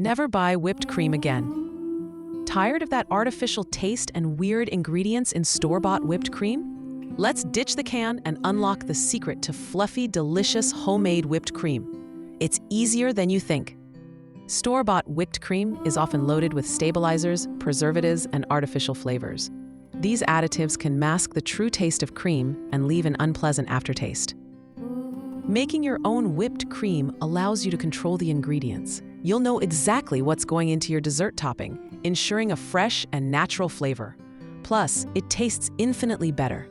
Never buy whipped cream again. Tired of that artificial taste and weird ingredients in store-bought whipped cream? Let's ditch the can and unlock the secret to fluffy, delicious homemade whipped cream. It's easier than you think. Store-bought whipped cream is often loaded with stabilizers, preservatives, and artificial flavors. These additives can mask the true taste of cream and leave an unpleasant aftertaste. Making your own whipped cream allows you to control the ingredients. You'll know exactly what's going into your dessert topping, ensuring a fresh and natural flavor. Plus, it tastes infinitely better.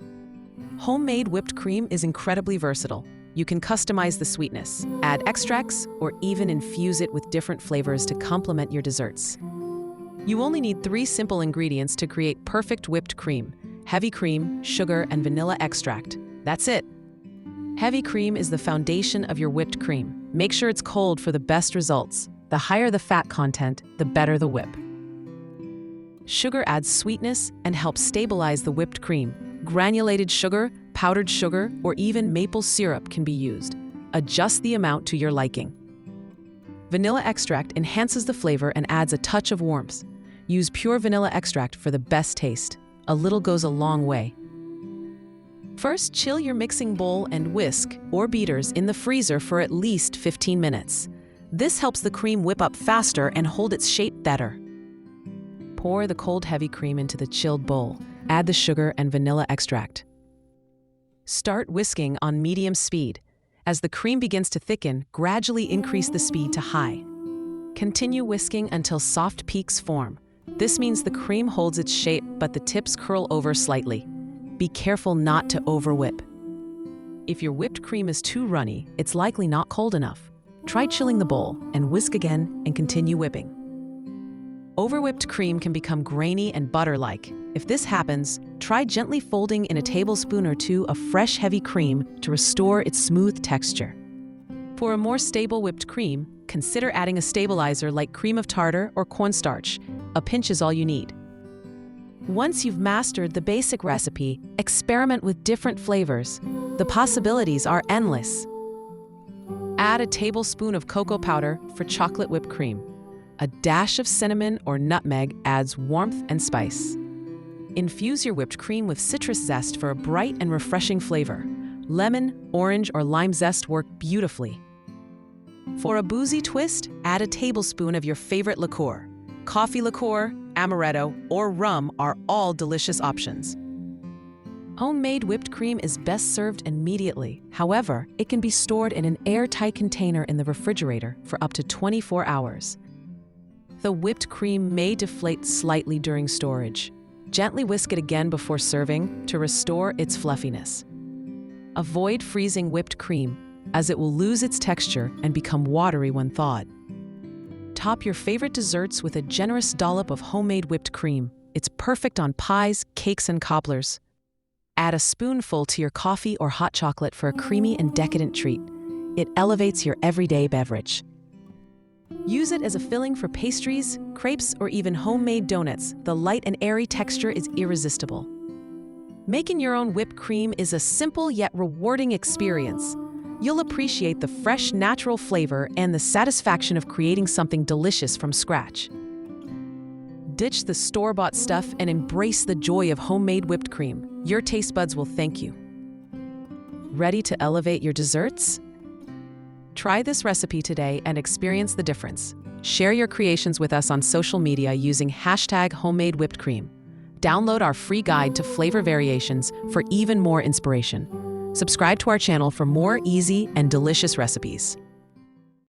Homemade whipped cream is incredibly versatile. You can customize the sweetness, add extracts, or even infuse it with different flavors to complement your desserts. You only need 3 simple ingredients to create perfect whipped cream: heavy cream, sugar, and vanilla extract. That's it. Heavy cream is the foundation of your whipped cream. Make sure it's cold for the best results. The higher the fat content, the better the whip. Sugar adds sweetness and helps stabilize the whipped cream. Granulated sugar, powdered sugar, or even maple syrup can be used. Adjust the amount to your liking. Vanilla extract enhances the flavor and adds a touch of warmth. Use pure vanilla extract for the best taste. A little goes a long way. First, chill your mixing bowl and whisk or beaters in the freezer for at least 15 minutes. This helps the cream whip up faster and hold its shape better. Pour the cold heavy cream into the chilled bowl. Add the sugar and vanilla extract. Start whisking on medium speed. As the cream begins to thicken, gradually increase the speed to high. Continue whisking until soft peaks form. This means the cream holds its shape, but the tips curl over slightly. Be careful not to over-whip. If your whipped cream is too runny, it's likely not cold enough. Try chilling the bowl and whisk again and continue whipping. Over-whipped cream can become grainy and butter-like. If this happens, try gently folding in a tablespoon or 2 of fresh heavy cream to restore its smooth texture. For a more stable whipped cream, consider adding a stabilizer like cream of tartar or cornstarch. A pinch is all you need. Once you've mastered the basic recipe, experiment with different flavors. The possibilities are endless. Add a tablespoon of cocoa powder for chocolate whipped cream. A dash of cinnamon or nutmeg adds warmth and spice. Infuse your whipped cream with citrus zest for a bright and refreshing flavor. Lemon, orange, or lime zest work beautifully. For a boozy twist, add a tablespoon of your favorite liqueur. Coffee liqueur, amaretto, or rum are all delicious options. Homemade whipped cream is best served immediately. However, it can be stored in an airtight container in the refrigerator for up to 24 hours. The whipped cream may deflate slightly during storage. Gently whisk it again before serving to restore its fluffiness. Avoid freezing whipped cream, as it will lose its texture and become watery when thawed. Top your favorite desserts with a generous dollop of homemade whipped cream. It's perfect on pies, cakes, and cobblers. Add a spoonful to your coffee or hot chocolate for a creamy and decadent treat. It elevates your everyday beverage. Use it as a filling for pastries, crepes, or even homemade donuts. The light and airy texture is irresistible. Making your own whipped cream is a simple yet rewarding experience. You'll appreciate the fresh, natural flavor and the satisfaction of creating something delicious from scratch. Ditch the store-bought stuff and embrace the joy of homemade whipped cream. Your taste buds will thank you. Ready to elevate your desserts? Try this recipe today and experience the difference. Share your creations with us on social media using #HomeMadeWhippedCream. Download our free guide to flavor variations for even more inspiration. Subscribe to our channel for more easy and delicious recipes.